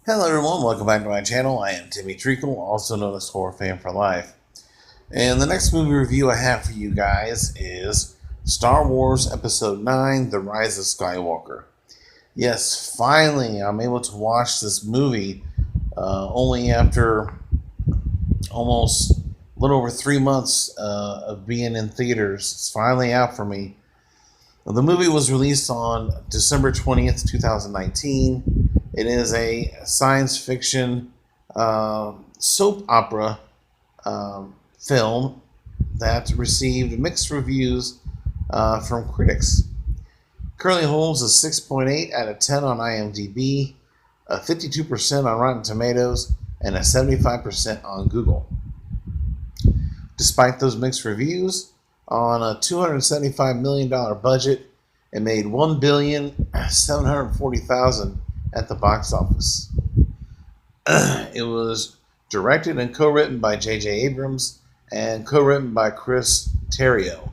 Hello everyone, welcome back to my channel. I am Timmy Treacle, also known as Horror Fan for Life. And the next movie review I have for you guys is Star Wars Episode 9, The Rise of Skywalker. Yes, finally I'm able to watch this movie only after almost a little over 3 months of being in theaters. It's finally out for me. The movie was released on December 20th, 2019. It is a science fiction soap opera film that received mixed reviews from critics. Currently holds a 6.8 out of 10 on IMDb, a 52% on Rotten Tomatoes, and a 75% on Google. Despite those mixed reviews, on a $275 million budget, it made $1,740,000 at the box office. It was directed and co-written by J.J. Abrams and co-written by Chris Terrio.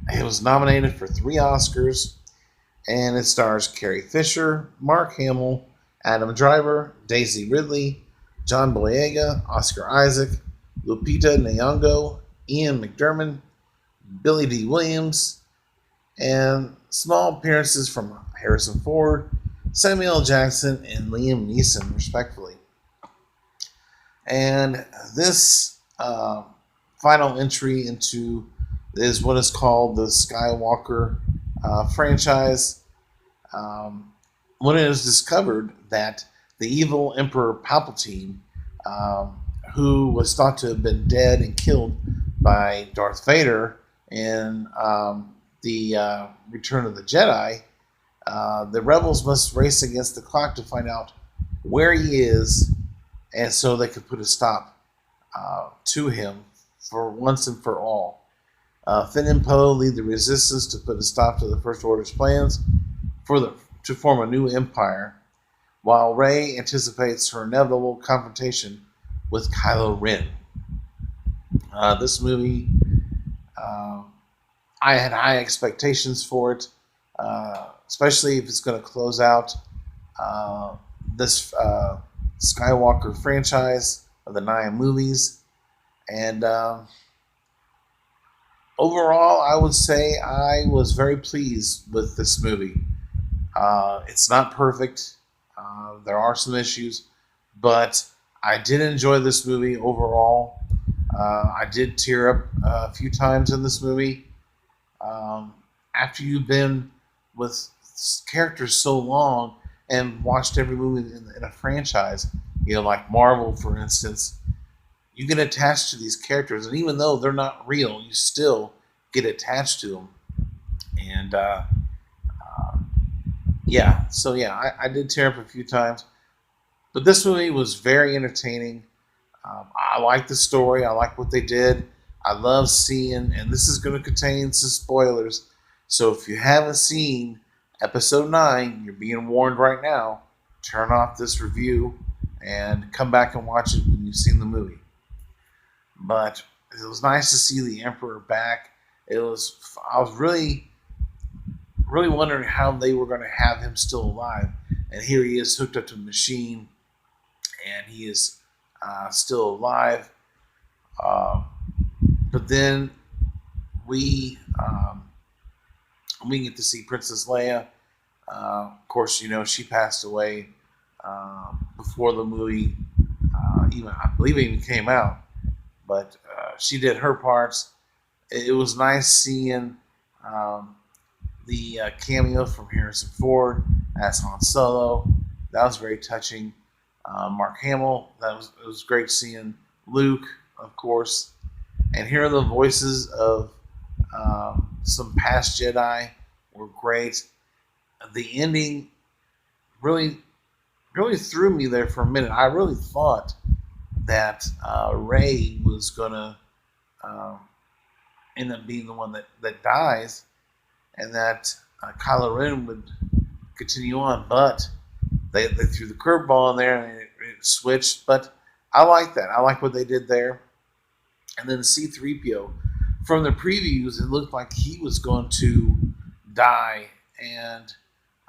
It was nominated for 3 Oscars, and it stars Carrie Fisher, Mark Hamill, Adam Driver, Daisy Ridley, John Boyega, Oscar Isaac, Lupita Nyong'o, Ian McDiarmid, Billy D. Williams, and small appearances from Harrison Ford, Samuel L. Jackson, and Liam Neeson, respectively. And this final entry into is what is called the Skywalker franchise. When it is discovered that the evil Emperor Palpatine, who was thought to have been dead and killed by Darth Vader in the Return of the Jedi, the rebels must race against the clock to find out where he is, and so they could put a stop to him for once and for all. Finn and Poe lead the resistance to put a stop to the First Order's plans to form a new empire, while Rey anticipates her inevitable confrontation with Kylo Ren. This movie, I had high expectations for it, especially if it's going to close out this Skywalker franchise of the 9 movies. And overall, I would say I was very pleased with this movie. It's not perfect. There are some issues, but I did enjoy this movie overall. I did tear up a few times in this movie. After you've been with characters so long and watched every movie in a franchise, like Marvel, for instance, you get attached to these characters, and even though they're not real, you still get attached to them. And I did tear up a few times, but this movie was very entertaining. I like the story. I like what they did. I love seeing, and this is going to contain some spoilers, so if you haven't seen Episode 9, you're being warned right now. Turn off this review and come back and watch it when you've seen the movie. But it was nice to see the Emperor back. I was really wondering how they were going to have him still alive, and here he is hooked up to a machine, and he is still alive. But then we get to see Princess Leia. Of course, she passed away before the movie I believe it even came out. But she did her parts. It was nice seeing the cameo from Harrison Ford as Han Solo. That was very touching. Mark Hamill. It was great seeing Luke, of course. And hearing the voices of some past Jedi were great. The ending really threw me there for a minute. I really thought that Rey was going to end up being the one that dies, and that Kylo Ren would continue on. But they threw the curveball in there, and it switched. But I like that. I like what they did there. And then C-3PO, from the previews, it looked like he was going to die. And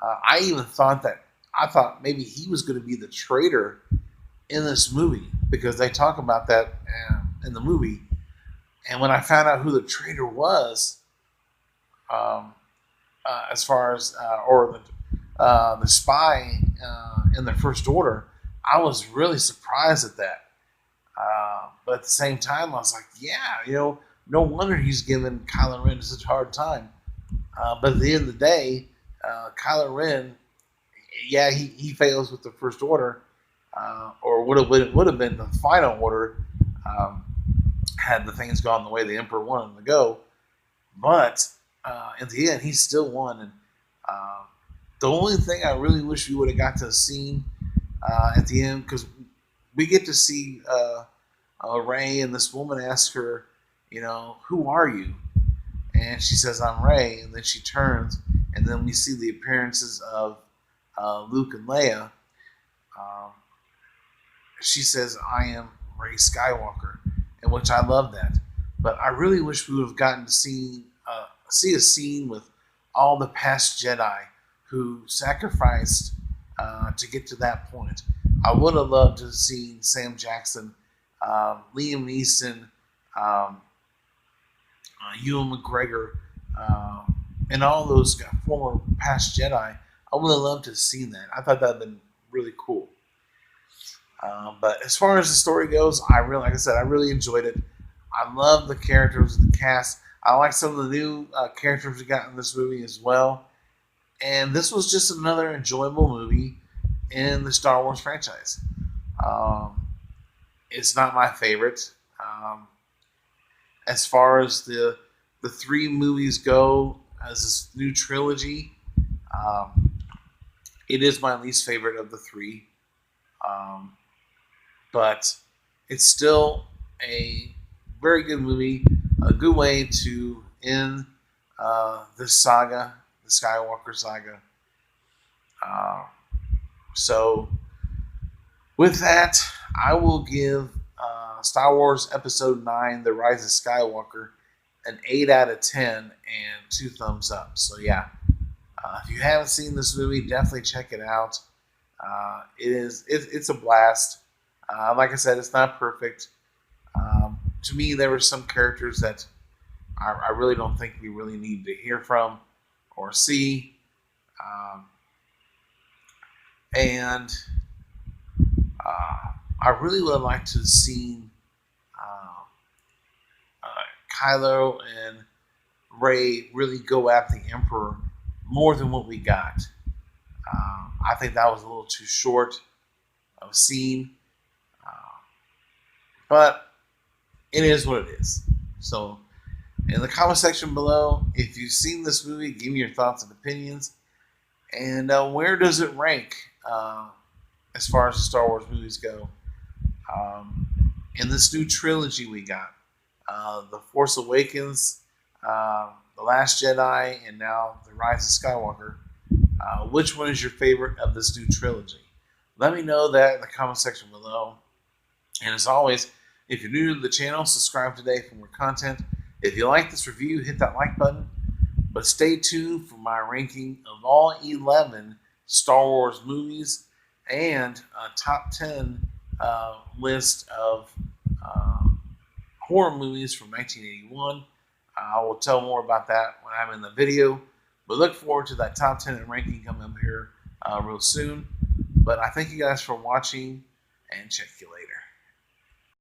I even thought that I thought maybe he was going to be the traitor in this movie because they talk about that in the movie. And when I found out who the traitor was, um, as far as or the spy in the First Order, I was really surprised at that. But at the same time, I was like, yeah, no wonder he's giving Kylo Ren such a hard time. But at the end of the day, Kylo Ren, yeah, he fails with the First Order, or would have been the final order um, had the things gone the way the Emperor wanted them to go. But in the end, he still won. And uh, the only thing I really wish we would have got to see at the end, because we get to see Rey, and this woman asks her, who are you? And she says, I'm Rey. And then she turns, and then we see the appearances of Luke and Leia. Um, she says, I am Rey Skywalker, and which I love that. But I really wish we would have gotten to see a scene with all the past Jedi who sacrificed to get to that point. I would have loved to have seen Sam Jackson, Liam Neeson, Ewan McGregor, and all those former past Jedi. I would have loved to have seen that. I thought that would have been really cool. But as far as the story goes, like I said, I really enjoyed it. I love the characters, the cast. I like some of the new characters we got in this movie as well. And this was just another enjoyable movie in the Star Wars franchise. It's not my favorite. As far as the three movies go, as this new trilogy, it is my least favorite of the three. But it's still a very good movie, a good way to end this saga, the Skywalker saga. So, with that, I will give Star Wars Episode 9, The Rise of Skywalker, an 8 out of 10 and 2 thumbs up. So, yeah, if you haven't seen this movie, definitely check it out. It's a blast. Like I said, it's not perfect. To me, there were some characters that I really don't think we really need to hear from or see. And I really would have liked to have seen Kylo and Rey really go at the Emperor more than what we got. I think that was a little too short of a scene. But it is what it is. So, in the comment section below, if you've seen this movie, give me your thoughts and opinions. And where does it rank as far as the Star Wars movies go? In this new trilogy we got, The Force Awakens, The Last Jedi, and now The Rise of Skywalker. Which one is your favorite of this new trilogy? Let me know that in the comment section below. And as always, if you're new to the channel, subscribe today for more content. If you like this review, hit that like button. But stay tuned for my ranking of all 11 Star Wars movies and a top 10 list of horror movies from 1981. I will tell more about that when I'm in the video. But look forward to that top 10 and ranking coming up here real soon. But I thank you guys for watching, and check you later.